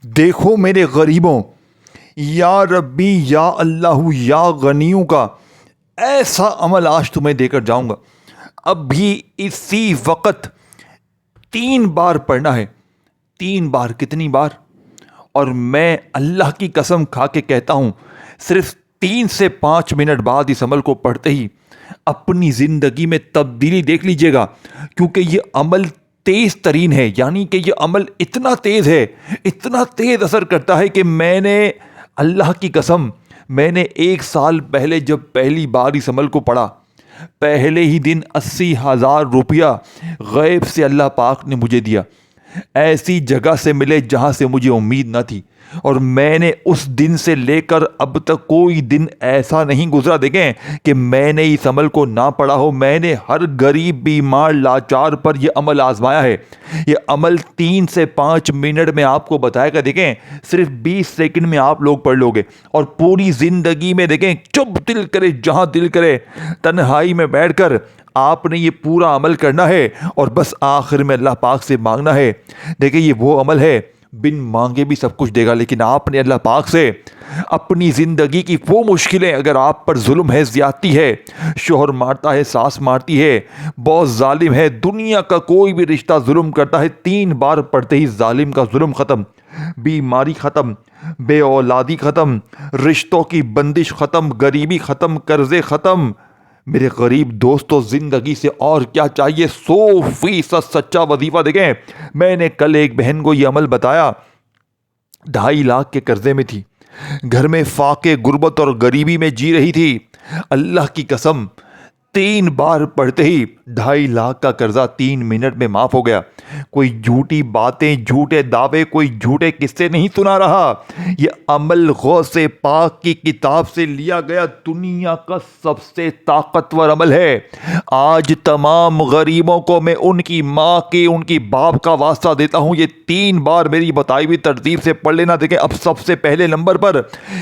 دیکھو میرے غریبوں، یا ربی یا اللہ یا غنیوں کا ایسا عمل آج تمہیں دے کر جاؤں گا۔ اب بھی اسی وقت 3 بار پڑھنا ہے۔ 3 بار، کتنی بار؟ اور میں اللہ کی قسم کھا کے کہتا ہوں، صرف 3 سے 5 منٹ بعد اس عمل کو پڑھتے ہی اپنی زندگی میں تبدیلی دیکھ لیجئے گا، کیونکہ یہ عمل تیز ترین ہے۔ یعنی کہ یہ عمل اتنا تیز ہے، اتنا تیز اثر کرتا ہے کہ میں نے اللہ کی قسم، میں نے 1 سال پہلے جب پہلی بار اس عمل کو پڑھا، پہلے ہی دن 80,000 روپیہ غیب سے اللہ پاک نے مجھے دیا۔ ایسی جگہ سے ملے جہاں سے مجھے امید نہ تھی، اور میں نے اس دن سے لے کر اب تک کوئی دن ایسا نہیں گزرا دیکھیں کہ میں نے اس عمل کو نہ پڑھا ہو۔ میں نے ہر غریب بیمار لاچار پر یہ عمل آزمایا ہے۔ یہ عمل 3 سے 5 منٹ میں آپ کو بتائے گا، دیکھیں صرف 20 سیکنڈ میں آپ لوگ پڑھ لو گے، اور پوری زندگی میں دیکھیں چپ دل کرے جہاں دل کرے تنہائی میں بیٹھ کر آپ نے یہ پورا عمل کرنا ہے، اور بس آخر میں اللہ پاک سے مانگنا ہے۔ دیکھیں یہ وہ عمل ہے، بن مانگے بھی سب کچھ دے گا، لیکن آپ نے اللہ پاک سے اپنی زندگی کی وہ مشکلیں، اگر آپ پر ظلم ہے، زیادتی ہے، شوہر مارتا ہے، ساس مارتی ہے، بہت ظالم ہے، دنیا کا کوئی بھی رشتہ ظلم کرتا ہے، 3 بار پڑھتے ہی ظالم کا ظلم ختم، بیماری ختم، بے اولادی ختم، رشتوں کی بندش ختم، غریبی ختم، قرضے ختم۔ میرے غریب دوستو، زندگی سے اور کیا چاہیے؟ 100% سچا وظیفہ۔ دیکھیں میں نے کل ایک بہن کو یہ عمل بتایا، 2.5 لاکھ کے قرضے میں تھی، گھر میں فاقے، غربت اور غریبی میں جی رہی تھی۔ اللہ کی قسم 3 بار پڑھتے ہی 2.5 لاکھ کا قرضہ 3 منٹ میں معاف ہو گیا۔ کوئی جھوٹی باتیں، جھوٹے دعوے، کوئی جھوٹے قصے نہیں سنا رہا۔ یہ عمل غوث پاک کی کتاب سے لیا گیا دنیا کا سب سے طاقتور عمل ہے۔ آج تمام غریبوں کو میں ان کی ماں کی، ان کی باپ کا واسطہ دیتا ہوں، یہ 3 بار میری بتائی ہوئی ترتیب سے پڑھ لینا۔ دیکھیں اب سب سے پہلے نمبر پر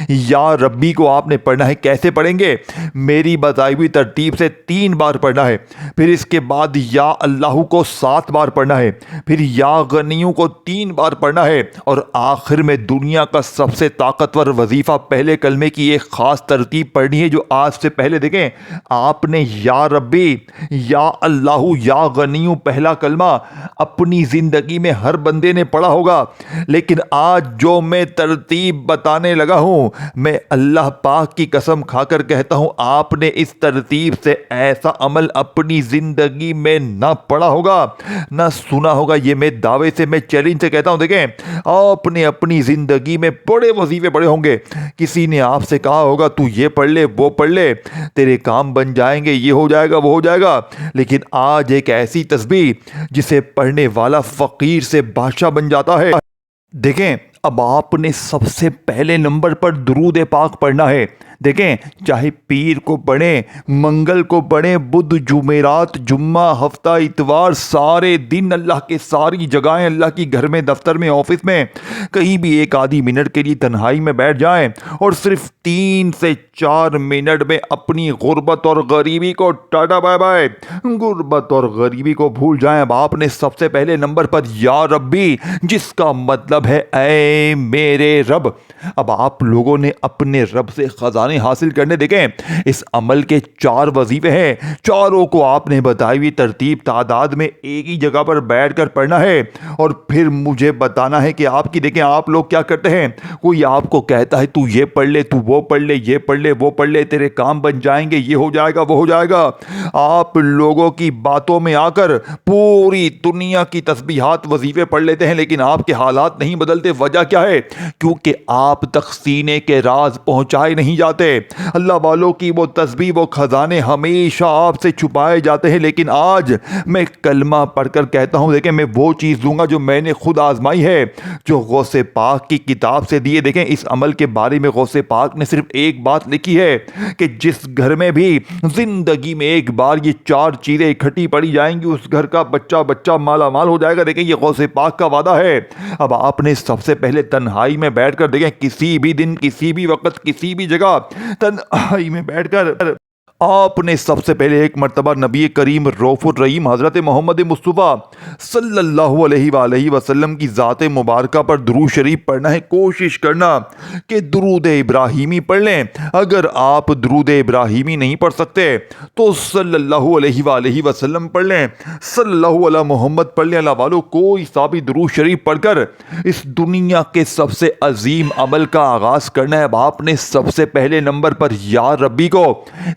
یا ربی کو آپ نے پڑھنا ہے۔ کیسے پڑھیں گے؟ میری بتائی ہوئی ترتیب سے 3 بار پڑھنا ہے، پھر اس کے بعد یا اللہ کو 7 بار پڑھنا ہے، پھر یا غنیوں کو 3 بار پڑھنا ہے، اور آخر میں دنیا کا سب سے طاقتور وظیفہ، پہلے کلمے کی ایک خاص ترتیب پڑھنی ہے جو آج سے پہلے دیکھیں آپ نے یا ربی یا اللہ یا غنیوں پہلا کلمہ اپنی زندگی میں ہر بندے نے پڑھا ہوگا، لیکن آج جو میں ترتیب بتانے لگا ہوں، میں اللہ پاک کی قسم کھا کر کہتا ہوں آپ نے اس ترتیب سے ایسا عمل اپنی زندگی میں نہ پڑھا ہوگا، نہ سنا ہوگا۔ یہ میں دعوے سے، میں چیلنج سے کہتا ہوں، دیکھیں آپ نے اپنی زندگی میں بڑے وظیفے پڑھے ہوں گے، کسی نے آپ سے کہا ہوگا تو یہ پڑھ لے، وہ پڑھ لے، تیرے کام بن جائیں گے، یہ ہو جائے گا، وہ ہو جائے گا، لیکن آج ایک ایسی تسبیح جسے پڑھنے والا فقیر سے بادشاہ بن جاتا ہے۔ دیکھیں اب آپ نے سب سے پہلے نمبر پر درود پاک پڑھنا ہے۔ دیکھیں چاہے پیر کو پڑھیں، منگل کو پڑھیں، بدھ، جمعرات، جمعہ، ہفتہ، اتوار، سارے دن اللہ کے ساری جگہیں، اللہ کی گھر میں، دفتر میں، آفس میں، کہیں بھی 1 آدھی منٹ کے لیے تنہائی میں بیٹھ جائیں، اور صرف 3 سے 4 منٹ میں اپنی غربت اور غریبی کو ٹاٹا بائے بائے، غربت اور غریبی کو بھول جائیں۔ اب آپ نے سب سے پہلے نمبر پر یا ربی، جس کا مطلب ہے اے میرے رب۔ اب آپ لوگوں نے اپنے رب سے خزانے حاصل کرنے، دیکھیں اس عمل کے 4 وظیفے ہیں، چاروں کو آپ نے بتائی ہوئی ترتیب تعداد میں ایک ہی جگہ پر بیٹھ کر پڑھنا ہے، اور پھر مجھے بتانا ہے کہ آپ کی، دیکھیں آپ لوگ کیا کرتے ہیں، کوئی آپ کو کہتا ہے تو یہ پڑھ لے، تو وہ پڑھ لے، یہ پڑھ لے، وہ پڑھ لے، تیرے کام بن جائیں گے، یہ ہو جائے گا، وہ ہو جائے گا۔ آپ لوگوں کی باتوں میں آ کر پوری دنیا کی تسبیحات، وظیفے پڑھ لیتے ہیں، لیکن آپ کے حالات نہیں بدلتے۔ وجہ کیا ہے؟ کیونکہ آپ تک سینے کے راز پہنچائے نہیں جاتے۔ اللہ والوں کی وہ تسبیح، وہ خزانے ہمیشہ آپ سے چھپائے جاتے ہیں، لیکن آج میں کلمہ پڑھ کر کہتا ہوں، دیکھیں میں وہ چیز دوں گا جو میں نے خود آزمائی ہے، جو غوث پاک کی کتاب سے دیے۔ دیکھیں اس عمل کے بارے میں غوث پاک نے صرف ایک بات لکھی ہے کہ جس گھر میں بھی زندگی میں ایک بار یہ 4 چیزیں اکٹھی پڑی جائیں گی، اس گھر کا بچہ مالا مال ہو جائے گا۔ دیکھیں یہ غوث پاک کا وعدہ ہے۔ اب آپ نے سب سے پہلے تنہائی میں بیٹھ کر، دیکھیں کسی بھی دن، کسی بھی وقت، کسی بھی جگہ تنہائی میں بیٹھ کر آپ نے سب سے پہلے ایک مرتبہ نبی کریم رؤوف الرحیم حضرت محمد مصطفیٰ صلی اللہ علیہ وآلہ وسلم کی ذات مبارکہ پر درود شریف پڑھنا ہے۔ کوشش کرنا کہ درود ابراہیمی پڑھ لیں۔ اگر آپ درود ابراہیمی نہیں پڑھ سکتے تو صلی اللہ علیہ وآلہ وسلم پڑھ لیں، صلی اللہ علیہ محمد پڑھ لیں۔ اللہ والو، کوئی سا بھی درود شریف پڑھ کر اس دنیا کے سب سے عظیم عمل کا آغاز کرنا ہے۔ اب آپ نے سب سے پہلے نمبر پر یا ربی کو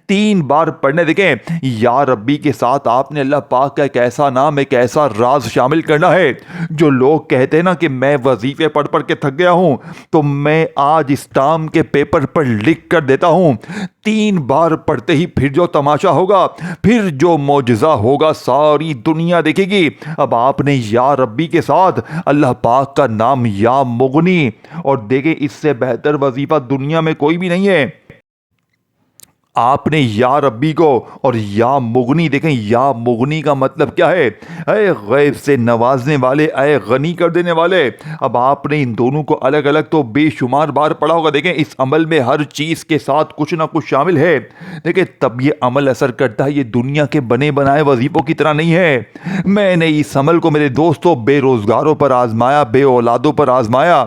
3 بار پڑھنے۔ دیکھیں، یا ربی کے ساتھ آپ نے اللہ پاک کا ایک ایسا نام، ایک ایسا راز شامل کرنا ہے۔ جو لوگ کہتے ہیں نا کہ میں وظیفے پڑھ پڑھ کے تھک گیا ہوں، تو میں آج اسٹام کے پیپر پر لکھ کر دیتا ہوں، 3 بار پڑھتے ہی پھر جو تماشا ہوگا، پھر جو معجزہ ہوگا، ساری دنیا دیکھے گی۔ اب آپ نے یا ربی کے ساتھ اللہ پاک کا نام یا مغنی، اور دیکھیں اس سے بہتر وظیفہ دنیا میں کوئی بھی نہیں ہے۔ آپ نے یا ربی کو اور یا مغنی، دیکھیں یا مغنی کا مطلب کیا ہے؟ اے غیب سے نوازنے والے، اے غنی کر دینے والے۔ اب آپ نے ان دونوں کو الگ الگ تو بے شمار بار پڑھا ہوگا۔ دیکھیں اس عمل میں ہر چیز کے ساتھ کچھ نہ کچھ شامل ہے۔ دیکھیں تب یہ عمل اثر کرتا ہے، یہ دنیا کے بنے بنائے وظیفوں کی طرح نہیں ہے۔ میں نے اس عمل کو میرے دوستوں بے روزگاروں پر آزمایا، بے اولادوں پر آزمایا،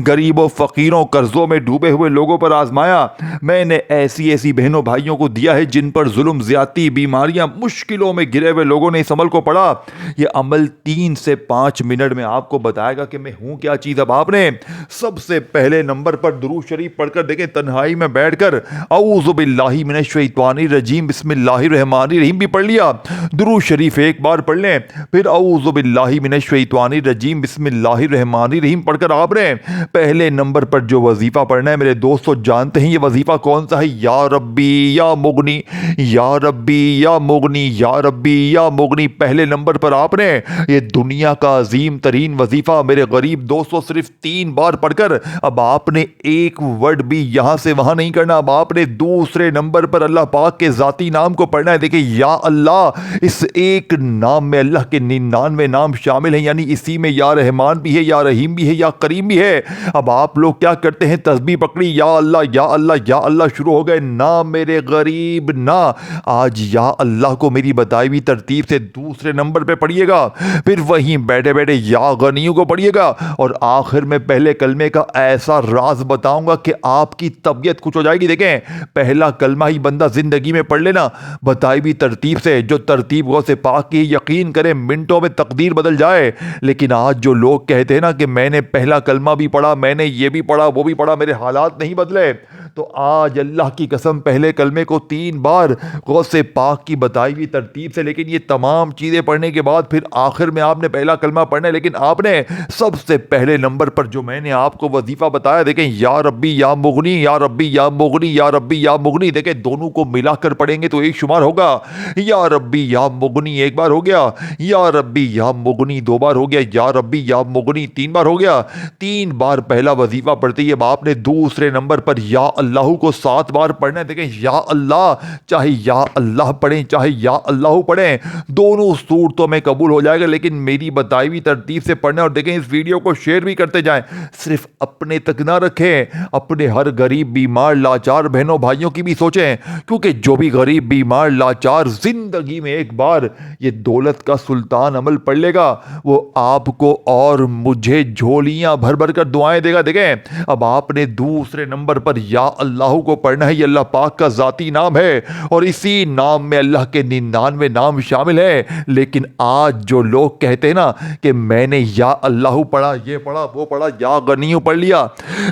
غریبوں فقیروں قرضوں میں ڈوبے ہوئے لوگوں پر آزمایا۔ میں نے ایسی بہنوں بھائیوں کو دیا ہے جن پر ظلم، زیادتی، بیماریاں، مشکلوں میں گرے ہوئے لوگوں نے اس عمل کو پڑھا۔ یہ عمل 3 سے 5 منٹ میں آپ کو بتائے گا کہ میں ہوں کیا چیز۔ اب آپ نے سب سے پہلے نمبر پر درود شریف پڑھ کر دیکھیں، تنہائی میں بیٹھ کر اعوذ باللہ من الشیطان الرجیم بسم اللہ الرحمن الرحیم بھی پڑھ لیا۔ درود شریف ایک بار پڑھ لیں، پھر اعوذ باللہ من الشیطان الرجیم بسم اللہ الرحمن الرحیم پڑھ کر آپ نے پہلے نمبر پر جو وظیفہ پڑھنا ہے، میرے دوستو جانتے ہیں یہ وظیفہ کون سا ہے؟ یا ربی یا مغنی، یا ربی یا مغنی، یا ربی یا مغنی۔ پہلے نمبر پر آپ نے یہ دنیا کا عظیم ترین وظیفہ میرے غریب دوستو صرف 3 بار پڑھ کر، اب آپ نے ایک ورڈ بھی یہاں سے وہاں نہیں کرنا۔ اب آپ نے دوسرے نمبر پر اللہ پاک کے ذاتی نام کو پڑھنا ہے۔ دیکھیں یا اللہ، اس ایک نام میں اللہ کے 99 نام شامل ہیں، یعنی اسی میں یا رحمان بھی ہے، یا رحیم بھی ہے، یا کریم بھی ہے۔ اب آپ لوگ کیا کرتے ہیں؟ تسبیح پکڑی، یا اللہ یا اللہ یا اللہ شروع ہو گئے، نہ میرے غریب نہ۔ آج یا اللہ کو میری بتائی ہوئی ترتیب سے دوسرے نمبر پہ پڑھیے گا، پھر وہیں بیٹھے بیٹھے یا غنیوں کو پڑھیے گا، اور آخر میں پہلے کلمے کا ایسا راز بتاؤں گا کہ آپ کی طبیعت کچھ ہو جائے گی۔ دیکھیں پہلا کلمہ ہی بندہ زندگی میں پڑھ لینا بتائی ہوئی ترتیب سے، جو ترتیب غوث پاک کی، یقین کریں منٹوں میں تقدیر بدل جائے۔ لیکن آج جو لوگ کہتے ہیں نا کہ میں نے پہلا کلمہ بھی پڑھا، میں نے یہ بھی پڑھا وہ بھی پڑھا، میرے حالات نہیں بدلے، تو آج اللہ کی قسم پہلے کلمے کو 3 بار غوث پاک کی بتائی ہوئی ترتیب سے، لیکن یہ تمام چیزیں پڑھنے کے بعد پھر آخر میں آپ نے پہلا کلمہ پڑھنا ہے۔ لیکن آپ نے سب سے پہلے نمبر پر جو میں نے آپ کو وظیفہ بتایا، دیکھیں یا ربی یا مغنی، یا ربی یا مغنی، یا ربی یا مغنی، دیکھیں دونوں کو ملا کر پڑھیں گے تو ایک شمار ہوگا۔ یا ربی یا مغنی ایک بار ہو گیا، یا ربی یا مغنی 2 بار ہو گیا، یا ربی یا مغنی 3 بار ہو گیا۔ 3 بار پہلا وظیفہ پڑھتے ہی اب آپ نے دوسرے نمبر پر یا اللہ کو 7 بار پڑھنا ہے۔ دیکھیں یا اللہ، چاہے یا اللہ پڑھیں چاہے یا اللہ پڑھیں، دونوں صورتوں میں قبول ہو جائے گا، لیکن میری بتائی ہوئی ترتیب سے پڑھنا ہے۔ اور دیکھیں اس ویڈیو کو شیئر بھی کرتے جائیں، صرف اپنے تک نہ رکھیں، اپنے ہر غریب بیمار لاچار بہنوں بھائیوں کی بھی سوچیں، کیونکہ جو بھی غریب بیمار لاچار زندگی میں ایک بار یہ دولت کا سلطان عمل پڑھ لے گا، وہ آپ کو اور مجھے جھولیاں بھر بھر کر دعائیں دے گا۔ دیکھیں اب آپ نے دوسرے نمبر پر یا اللہ کو پڑھنا ہے۔ یہ اللہ پاک کا ذاتی نام ہے، اور اسی نام میں اللہ کے 99 نام شامل ہیں۔ لیکن آج جو لوگ کہتے ہیں نا کہ میں نے یا اللہ پڑھا، یہ پڑھا وہ پڑھا، یا غنیوں پڑھ لیا،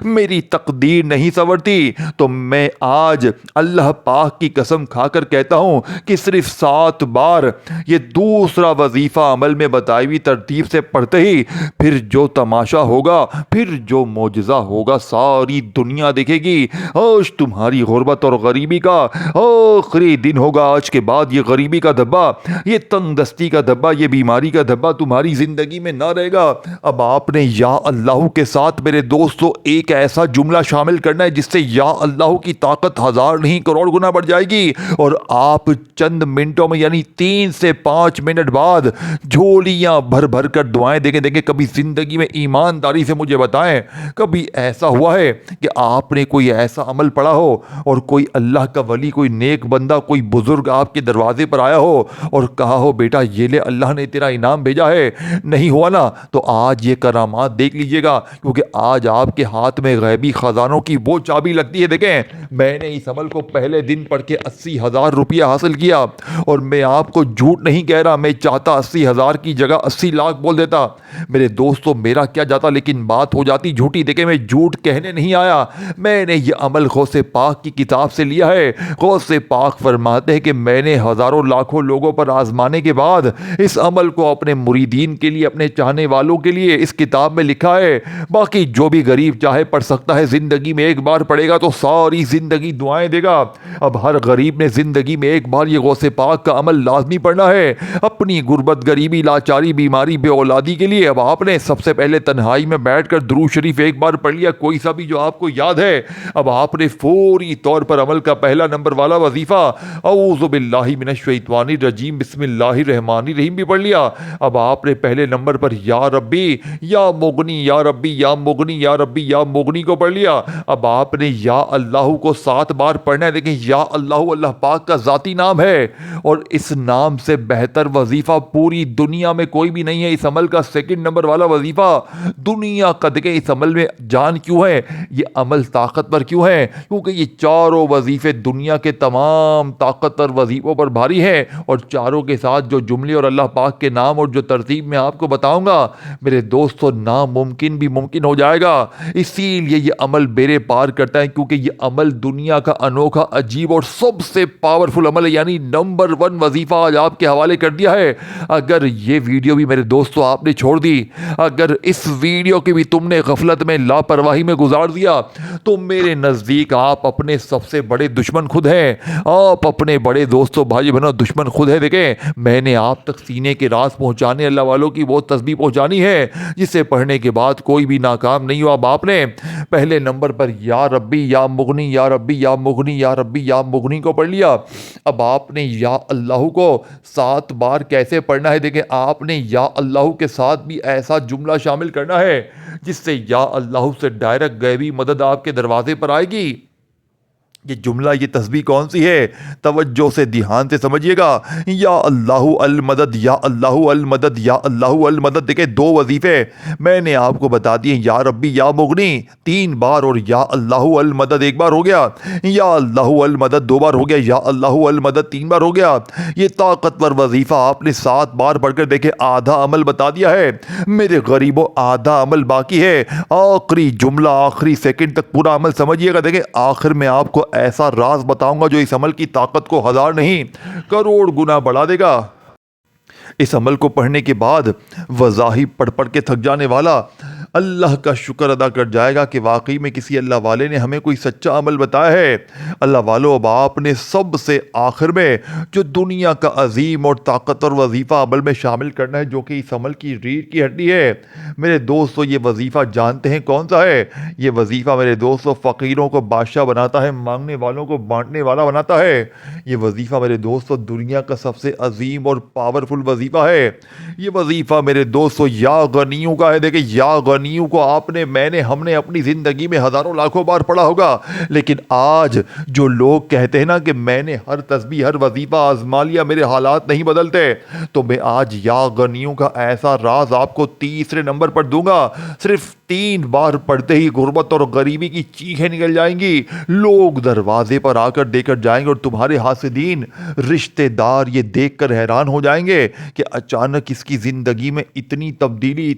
میری تقدیر نہیں سنورتی، تو میں آج اللہ پاک کی قسم کھا کر کہتا ہوں کہ صرف 7 بار یہ دوسرا وظیفہ عمل میں بتائی ہوئی ترتیب سے پڑھتے ہی پھر جو تماشا ہوگا، پھر جو معجزہ ہوگا، ساری دنیا دیکھے گی۔ آج تمہاری غربت اور غریبی کا آخری دن ہوگا۔ آج کے بعد یہ غریبی کا دھبا، یہ تنگ دستی کا دھبا، یہ بیماری کا دھبا تمہاری زندگی میں نہ رہے گا۔ اب آپ نے یا اللہ کے ساتھ میرے دوستو ایک ایسا جملہ شامل کرنا ہے جس سے یا اللہ کی طاقت 1000 نہیں کروڑ گنا بڑھ جائے گی، اور آپ چند منٹوں میں یعنی 3 سے 5 منٹ بعد جھولیاں بھر بھر کر دعائیں دیکھیں۔ کبھی زندگی میں ایمانداری سے مجھے بتائیں، کبھی ایسا ہوا ہے کہ آپ نے کوئی ایسا ایسا عمل پڑا ہو اور کوئی اللہ کا ولی، کوئی نیک بندہ، کوئی بزرگ آپ کے دروازے پر آیا ہو اور کہا ہو بیٹا یہ لے اللہ نے تیرا انعام بھیجا ہے، نہیں ہوا نا تو آج یہ کرامات دیکھ لیجئے گا، کیونکہ آج آپ کے ہاتھ میں غیبی خزانوں کی وہ چابی لگتی ہے۔ دیکھیں میں نے اس عمل کو پہلے دن پڑھ کے 80,000 روپیہ حاصل کیا، اور میں آپ کو جھوٹ نہیں کہہ رہا، میں چاہتا 80,000 کی جگہ 80 لاکھ بول دیتا میرے دوستو، میرا کیا جاتا، لیکن بات ہو جاتی جھوٹی۔ دیکھیں میں جھوٹ کہنے نہیں آیا، میں نے یہ عمل غوث پاک کی کتاب سے لیا ہے۔ غوث پاک فرماتے ہیں کہ میں نے ہزاروں لاکھوں لوگوں پر آزمانے کے بعد اس عمل کو اپنے مریدین کے لیے، اپنے چاہنے والوں کے لیے اس کتاب میں لکھا ہے۔ باقی جو بھی غریب چاہے پڑھ سکتا ہے، زندگی میں ایک بار پڑھے گا تو ساری زندگی دعائیں دے گا۔ اب ہر غریب نے زندگی میں ایک بار یہ غوث پاک کا عمل لازمی پڑھنا ہے اپنی غربت، غریبی، لاچاری، بیماری، بے اولادی کے لیے۔ اب آپ نے سب سے پہلے تنہائی میں بیٹھ کر درود شریف ایک بار پڑھ لیا، کوئی سا بھی جو آپ کو یاد ہے۔ اب آپ نے فوری طور پر عمل کا پہلا نمبر والا وظیفہ اعوذ باللہ من الشیطان الرجیم بسم اللہ الرحمن الرحیم بھی پڑھ لیا۔ اب آپ نے پہلے نمبر پر یا ربی یا مغنی یا ربی یا مغنی یا ربی یا مغنی کو پڑھ لیا۔ اب آپ نے یا اللہ کو 7 بار پڑھنا ہے۔ دیکھیں یا اللہ اللہ پاک کا ذاتی نام ہے، اور اس نام سے بہتر وظیفہ پوری دنیا میں کوئی بھی نہیں ہے۔ اس عمل کا سیکنڈ نمبر والا وظیفہ دنیا کا، دیکھیں اس عمل میں جان کیوں ہے، یہ عمل طاقتور کیوں ہے، کیونکہ یہ چاروں وظیفے دنیا کے تمام طاقتور وظیفوں پر بھاری ہیں، اور چاروں کے ساتھ جو جملے اور اللہ پاک کے نام اور جو ترتیب میں آپ کو بتاؤں گا میرے دوستو، ناممکن بھی ممکن ہو جائے گا۔ اسی لیے یہ عمل بیڑے پار کرتا ہے، کیونکہ یہ عمل دنیا کا انوکھا، عجیب اور سب سے پاورفل عمل ہے، یعنی نمبر 1 وظیفہ آج آپ کے حوالے کر دیا ہے۔ اگر یہ ویڈیو بھی میرے دوستو آپ نے چھوڑ دی، اگر اس ویڈیو کی بھی تم نے غفلت میں، لاپرواہی میں گزار دیا، تو میرے نزدیک آپ اپنے سب سے بڑے دشمن خود ہیں، آپ اپنے بڑے دوستو بھائی بہنوں دشمن خود ہے۔ دیکھیں میں نے آپ تک سینے کے راز پہنچانے اللہ والوں کی وہ تسبیح پہنچانی ہے جسے پڑھنے کے بعد کوئی بھی ناکام نہیں ہوا۔ اب آپ نے پہلے نمبر پر یا ربی یا مغنی یا ربی یا مغنی یا ربی یا مغنی کو پڑھ لیا۔ اب آپ نے یا اللہ کو 7 بار کیسے پڑھنا ہے، دیکھیں آپ نے یا اللہ کے ساتھ بھی ایسا جملہ شامل کرنا ہے جس سے یا اللہ سے ڈائریکٹ غیبی مدد آپ کے دروازے پر آئے گی۔ یہ جملہ، یہ تسبیح کون سی ہے، توجہ سے دھیان سے سمجھیے گا۔ یا اللہ المدد یا اللہ المدد یا اللہ المدد۔ دیکھیں 2 وظیفے میں نے آپ کو بتا دیے، یا ربی یا مغنی 3 بار اور یا اللہ المدد 1 بار ہو گیا، یا اللہ المدد 2 بار ہو گیا، یا اللہ المدد 3 بار ہو گیا۔ یہ طاقتور وظیفہ آپ نے 7 بار پڑھ کر دیکھیں آدھا عمل بتا دیا ہے میرے غریبوں، آدھا عمل باقی ہے۔ آخری جملہ، آخری سیکنڈ تک پورا عمل سمجھیے گا۔ دیکھیں آخر میں آپ کو ایسا راز بتاؤں گا جو اس عمل کی طاقت کو 1000 نہیں کروڑ گنا بڑھا دے گا۔ اس عمل کو پڑھنے کے بعد وظائف پڑھ پڑھ کے تھک جانے والا اللہ کا شکر ادا کر جائے گا کہ واقعی میں کسی اللہ والے نے ہمیں کوئی سچا عمل بتایا ہے۔ اللہ والو، اب آپ نے سب سے آخر میں جو دنیا کا عظیم اور طاقتور وظیفہ عمل میں شامل کرنا ہے، جو کہ اس عمل کی ریڑھ کی ہڈی ہے میرے دوستو، یہ وظیفہ جانتے ہیں کون سا ہے؟ یہ وظیفہ میرے دوستو فقیروں کو بادشاہ بناتا ہے، مانگنے والوں کو بانٹنے والا بناتا ہے۔ یہ وظیفہ میرے دوستو دنیا کا سب سے عظیم اور پاورفل وظیفہ ہے۔ یہ وظیفہ میرے دوستو یا غنیوں کا ہے۔ دیکھیں یا غنیوں کو آپ نے، میں نے، ہم نے اپنی زندگی میں ہزاروں لاکھوں بار پڑھا ہوگا، لیکن آج جو لوگ کہتے ہیں نا کہ میں نے ہر تسبیح، ہر وظیفہ آزما لیا، میرے حالات نہیں بدلتے، تو میں آج یا غنیوں کا ایسا راز آپ کو تیسرے نمبر پر دوں گا۔ صرف 3 بار پڑھتے ہی غربت اور غریبی کی چیخیں نکل جائیں گی، لوگ دروازے پر آ کر دے کر جائیں گے، اور تمہارے حاسدین رشتہ دار یہ دیکھ کر حیران ہو جائیں گے کہ اچانک اس کی زندگی میں اتنی تبدیلی،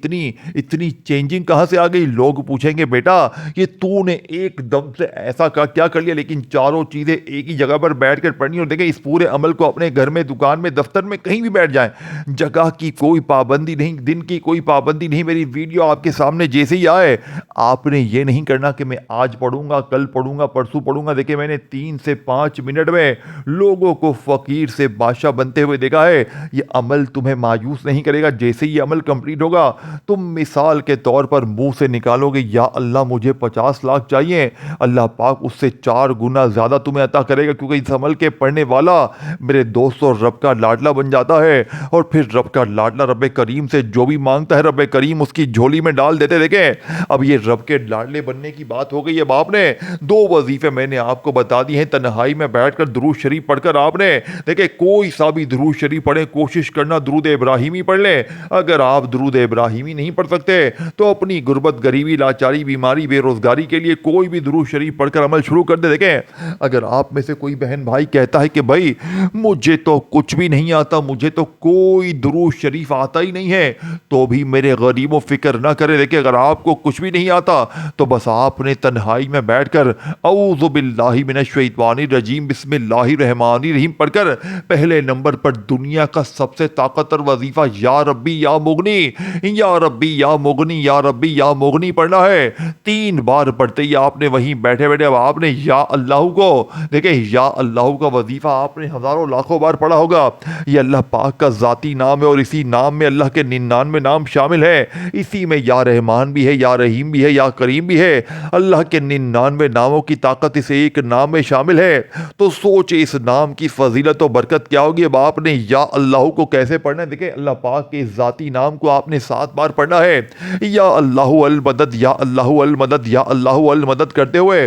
اتنی چینجنگ کہاں سے آ گئی۔ لوگ پوچھیں گے بیٹا یہ تو نے ایک دم سے ایسا کیا کر لیا، لیکن چاروں چیزیں ایک ہی جگہ پر بیٹھ کر پڑھنی۔ اور دیکھیں اس پورے عمل کو اپنے گھر میں، دکان میں، دفتر میں کہیں بھی بیٹھ جائیں، جگہ کی کوئی پابندی نہیں، دن کی کوئی پابندی نہیں۔ میری ویڈیو آپ کے سامنے جیسے ہی آئے، آپ نے یہ نہیں کرنا کہ میں آج پڑھوں گا، کل پڑھوں گا، پرسوں پڑھوں گا۔ دیکھیں میں نے 3 سے 5 منٹ میں لوگوں کو فقیر سے بادشاہ بنتے ہوئے دیکھا ہے۔ یہ عمل تمہیں مایوس نہیں کرے گا۔ جیسے ہی یہ عمل کمپلیٹ ہوگا، تم مثال کے طور پر منہ سے نکالو گے یا اللہ مجھے 50 لاکھ چاہیے، اللہ پاک اس سے 4 گنا زیادہ تمہیں عطا کرے گا، کیونکہ اس عمل کے پڑھنے والا میرے دوستو رب کا لاڈلا بن جاتا ہے، اور پھر رب کا لاڈلا رب کریم سے جو بھی مانگتا ہے رب کریم اس کی جھولی میں ڈال دیتے۔ دیکھیں اب یہ رب کے لاڈلے بننے کی بات ہو گئی ہے آپ نے. 2 وظیفے میں نے آپ کو بتا دی ہیں. تنہائی میں بیٹھ کر درود شریف پڑھ کر آپ نے دیکھیں کوئی سا بھی درود شریف پڑھیں, کوشش کرنا درود ابراہیمی پڑھ لیں. اگر آپ درود ابراہیمی نہیں پڑھ سکتے تو اپنی غربت, غریبی, لاچاری, بیماری, بے روزگاری کے لیے کوئی بھی درود شریف پڑھ کر عمل شروع کر دے. دیکھیں اگر آپ میں سے کوئی بہن بھائی کہتا ہے کہ بھائی مجھے تو کچھ بھی نہیں آتا, مجھے تو کوئی درود شریف آتا ہی نہیں ہے, تو بھی میرے غریبوں فکر نہ کرے. دیکھیں اگر آپ کو کچھ بھی نہیں آتا تو بس آپ نے تنہائی میں بیٹھ کر اعوذ باللہ من الشیطان الرجیم بسم اللہ الرحمن الرحیم پڑھ کر پہلے نمبر پر دنیا کا سب سے طاقتور وظیفہ یا ربی یا مغنی, یا ربی یا مغنی, یا ربی یا مغنی پڑھنا ہے. 3 بار پڑھتے ہی آپ نے وہیں بیٹھے بیٹھے اب آپ نے یا اللہ کو, دیکھیں یا اللہ کا وظیفہ آپ نے ہزاروں لاکھوں بار پڑھا ہوگا. یہ اللہ پاک کا ذاتی نام ہے اور اسی نام میں اللہ کے 99 نام شامل ہے. اسی میں یا رحمان بھی ہے, یا رحیم بھی ہے, یا کریم بھی ہے. اللہ کے 99 ناموں کی طاقت اس ایک نام میں شامل ہے. تو سوچ اس نام کی فضیلت و برکت کیا ہوگی. اب آپ نے یا اللہ کو کیسے پڑھنا ہے؟ دیکھیں اللہ پاک کے ذاتی نام کو آپ نے 7 بار پڑھنا ہے. یا اللہ المدد, یا اللہ المدد, یا اللہ المدد کرتے ہوئے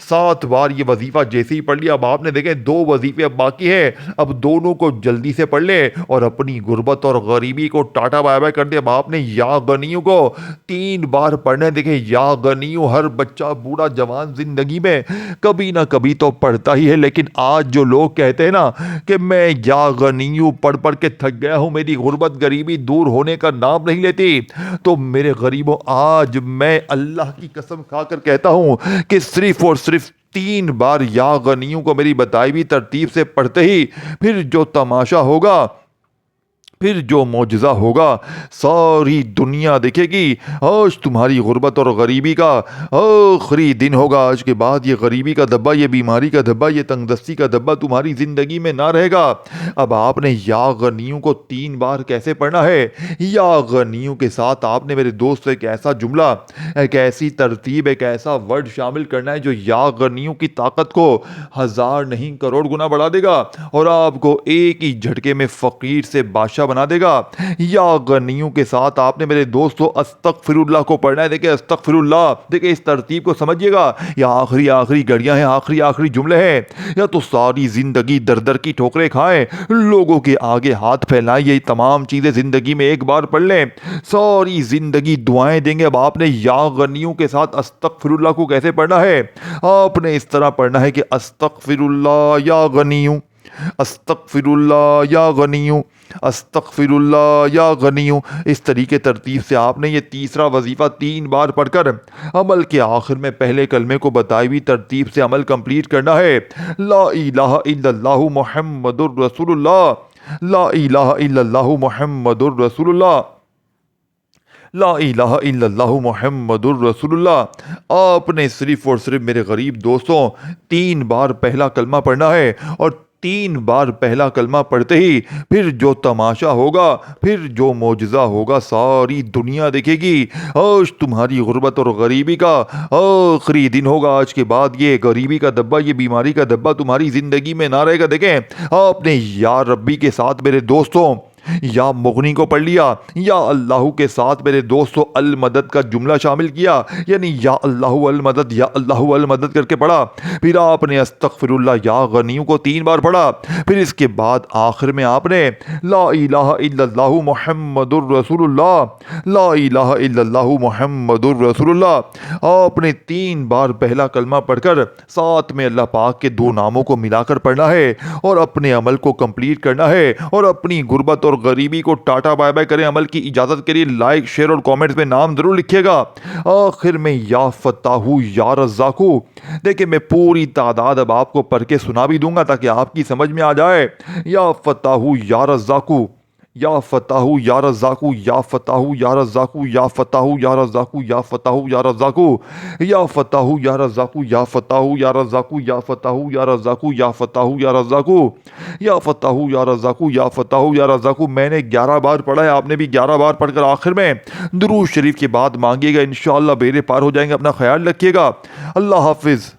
7 بار یہ وظیفہ جیسے ہی پڑھ لیا. اب آپ نے دیکھیں 2 وظیفے اب باقی ہیں, اب دونوں کو جلدی سے پڑھ لیں اور اپنی غربت اور غریبی کو ٹاٹا بائے بائے کر دیا. اب آپ نے یا غنیوں کو 3 بار پڑھنا ہے. دیکھیں یا غنیوں ہر بچہ, بوڑھا, جوان زندگی میں کبھی نہ کبھی تو پڑھتا ہی ہے, لیکن آج جو لوگ کہتے ہیں نا کہ میں یا غنیوں پڑھ پڑھ کے تھک گیا ہوں, میری غربت غریبی دور ہونے کا نام نہیں لیتی, تو میرے غریبوں آج میں اللہ کی قسم کھا کر کہتا ہوں کہ صرف اور صرف 3 بار یا غنیوں کو میری بتائی ہوئی ترتیب سے پڑھتے ہی پھر جو تماشا ہوگا, پھر جو معجزہ ہوگا, ساری دنیا دیکھے گی. آج تمہاری غربت اور غریبی کا آخری دن ہوگا. آج کے بعد یہ غریبی کا دبا, یہ بیماری کا دبا, یہ تنگ دستی کا دبا تمہاری زندگی میں نہ رہے گا. اب آپ نے یا غنیوں کو 3 بار کیسے پڑھنا ہے؟ یا غنیوں کے ساتھ آپ نے میرے دوست ایک ایسا جملہ, ایک ایسی ترتیب, ایک ایسا ورڈ شامل کرنا ہے جو یا غنیوں کی طاقت کو 1000 نہیں کروڑ گنا بڑھا دے گا اور آپ کو ایک ہی جھٹکے میں فقیر سے بادشاہ بنا دے گا. یا غنیوں کے ساتھ آپ نے میرے دوستو استغفر اللہ کو پڑھنا ہے. دیکھیں استغفر اللہ, دیکھیں اس ترتیب کو سمجھیے گا. یا آخری گھڑیاں ہیں, آخری جملے ہیں, یا تو ساری زندگی در در کی ٹھوکریں کھائیں, لوگوں کے آگے ہاتھ پھیلائیں, یہ تمام چیزیں زندگی میں ایک بار پڑھ لیں, ساری زندگی دعائیں دیں گے. اب آپ نے یا غنیوں کے ساتھ استغفر اللہ کو کیسے پڑھنا ہے؟ آپ نے اس طرح پڑھنا ہے کہ استغفر اللہ یا غنیوں, استغفر اللہ یا غنیوں, استغفر اللہ یا غنیوں. اس طریقے ترتیب سے آپ نے یہ تیسرا وظیفہ 3 بار پڑھ کر عمل کے آخر میں پہلے کلمے کو بتائی ہوئی ترتیب سے عمل کمپلیٹ کرنا ہے. لا الہ الا اللہ محمد الرسول اللہ, لا الہ الا اللہ محمد الرسول اللہ, لا الہ الا اللہ محمد الرسول اللہ. آپ نے صرف اور صرف میرے غریب دوستوں 3 بار پہلا کلمہ پڑھنا ہے اور 3 بار پہلا کلمہ پڑھتے ہی پھر جو تماشا ہوگا, پھر جو معجزہ ہوگا, ساری دنیا دیکھے گی. آج تمہاری غربت اور غریبی کا آخری دن ہوگا. آج کے بعد یہ غریبی کا دبا, یہ بیماری کا دبا تمہاری زندگی میں نہ رہے گا. دیکھیں آپ نے یا ربی کے ساتھ میرے دوستوں یا مغنی کو پڑھ لیا, یا اللہ کے ساتھ میرے دوستو المدد کا جملہ شامل کیا, یعنی یا اللہ المدد, یا اللہ المدد کر کے پڑھا. پھر آپ نے استغفر اللہ یا غنیوں کو 3 بار پڑھا. پھر اس کے بعد آخر میں آپ نے لا الہ الا اللہ محمد الرسول اللہ, لا الہ الا اللہ محمد الرسول اللہ. آپ نے 3 بار پہلا کلمہ پڑھ کر ساتھ میں اللہ پاک کے 2 ناموں کو ملا کر پڑھنا ہے اور اپنے عمل کو کمپلیٹ کرنا ہے اور اپنی غربت اور غریبی کو ٹاٹا بائے بائے کریں. عمل کی اجازت کے لیے لائک, شیئر اور کامنٹس میں نام ضرور لکھیے گا. آخر میں یا فتاحو یا رزاقو, دیکھیں میں پوری تعداد اب آپ کو پڑھ کے سنا بھی دوں گا تاکہ آپ کی سمجھ میں آ جائے. یا فتاحو یا رزاقو, یا فتاحو یا رزاقو, یا فتاحو یا رزاقو, یا فتاحو یا رزاقو, یا فتاحو یا رزاقو, یا فتاحو یا رزاقو, یا فتاحو یا رزاقو, یا فتاحو یا رزاقو, یا فتاحو یا رزاقو, یا فتاحو یا رزاقو, یا فتاحو یا رزاقو. میں نے 11 بار پڑھا ہے, آپ نے بھی 11 بار پڑھ کر آخر میں درود شریف کے بعد مانگیے گا, انشاءاللہ بیڑے پار ہو جائیں گے. اپنا خیال رکھیے گا. اللہ حافظ.